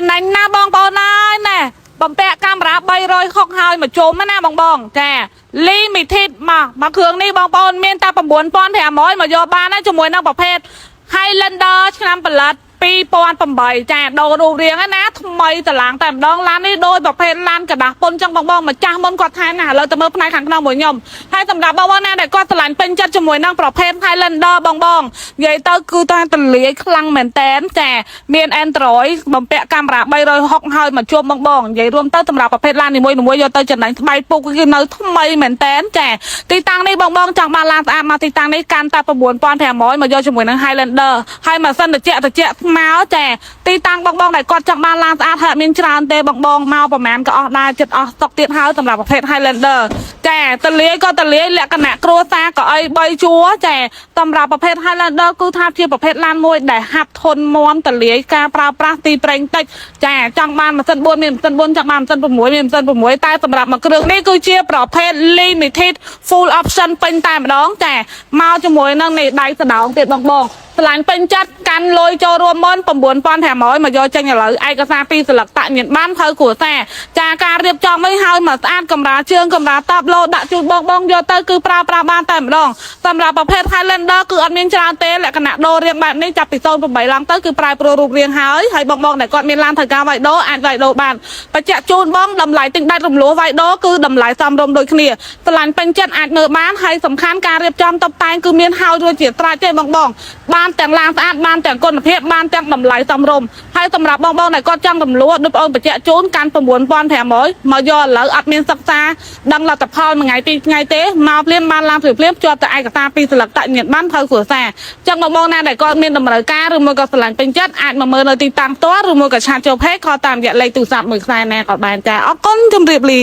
ចំណេញណាបងប្អូនអើយណែបំពាក់កាមេរ៉ា300ខុកហើយមកជុំណាបងចា limited មកគ្រឿងនេះបងប្អូនមានតែ9500មកយកបានណាជាមួយនឹងប្រភេទ Highlander ឆ្នាំផលិត2008ចាដូររូបរាងណាថ្មីតឡើងតែម្ដងឡាននេះដោយប្រភេទឡានកដាស់ពុនចឹងបងម្ចាស់មុនគាត់ថែមណាឥឡូវទៅមើលផ្នែកខាងក្នុងមួយខ្ញុំហើយសម្រាប់បងណាដែលគាត់ឆ្លាញ់ពេញចិត្តជាមួយនឹងប្រភេទ Highlander បងនិយាយទៅគឺតែទលាយខ្លាំងមែនតែនចាមាន Android បំពាក់កាមេរ៉ា360ហើយមកជួបបងនិយាយរួមទៅសម្រាប់ប្រភេទឡាននីមួយៗយកទៅចំណេញថ្មីពុកគឺនៅថ្មីមែនតែនចាទីតាំងនេះបងចង់បានឡានស្អាតមកទីតាំងនេះកាន់តែ9500មកយកជាមួយនឹង Highlander ហើយម៉ាស៊ីនត្រជាក់មកចាទីតាំងបងដែលគាត់ចង់បានឡានស្អាតហើយមានច្រើនទេបងមកប្រហែលក៏អស់ដែរចិត្តអស់ស្តុកទៀតហើយសម្រាប់ប្រភេទ Highlander ចាតលាយក៏តលាយលក្ខណៈគ្រួសារក៏អី3ជួរចាសម្រាប់ប្រភេទ Highlander គឺថាជាប្រភេទឡានមួយដែលហាប់ធន់មាំតលាយការប្រើប្រាស់ទីប្រេងតិចចាចង់បានម៉ាស៊ីន4មានម៉ាស៊ីន4ចង់បានម៉ាស៊ីន6មានម៉ាស៊ីន6តែសម្រាប់មួយគ្រឿងនេះគឺជាប្រភេទ limited full option ពេញតែម្ដងចាមកជាមួយនឹងនេះដៃស្ដោងទៀតបងឆ្លាញ់ពេញចិត្តកាន់លុយចូលរួមមុន9500មកយកចេញឥឡូវឯកសារ2ស្លឹកតាក់មានបានភៅគ្រួសារចាការរៀបចំមិនហើយមកស្អាតកម្រាលជើងកម្រាលតាប់ឡូដាក់ជូនបងយកទៅគឺប្រើប្រាស់បានតែម្ដងសម្រាប់ប្រភេទ Highlander គឺអត់មានច្រើនទេលក្ខណៈដូររៀងបែបនេះចាប់ពី08ឡើងទៅគឺប្រែប្រួលរូបរាងហើយបងដែលគាត់មានឡានត្រូវការវាយដូរអាចវាយដូរបានបញ្ជាក់ជូនបងតម្លៃទិញដាច់រំលោះវាយដូរគឺតម្លៃសមរម្យដូចគ្នាឆ្លាញ់ពេញចិត្តអាចមើលបានហើយសំខាន់ការរៀបចំតុបតែងគឺមានហើយរួចជាស្រេចទេបងបានទាំងឡានស្អាតបានទាំងគុណភាពបានទាំងតម្លៃសមរម្យហើយសម្រាប់បងដែលគាត់ចង់រំលោះដូចបងបញ្ជាក់ជូនកាន់9500មកយកឥឡូវអត់មានសិក្សាដឹងលទ្ធផលមួយថ្ងៃពីរថ្ងៃទេមកភ្លាមបានឡានភ្លាមជាប់តែឯកសារ2ស្លឹកតាក់ញាតបានភៅគ្រួសារចឹងបងណាដែលគាត់មានតម្រូវការឬមួយក៏ឆ្លាញ់ពេញចិត្តអាចមកមើលនៅទីតាំងផ្ទាល់ឬមួយក៏ឆាតចូល page ក៏តាមរយៈលេខទូរស័ព្ទមួយខ្សែណាក៏បានចាអរគុណជម្រាបលា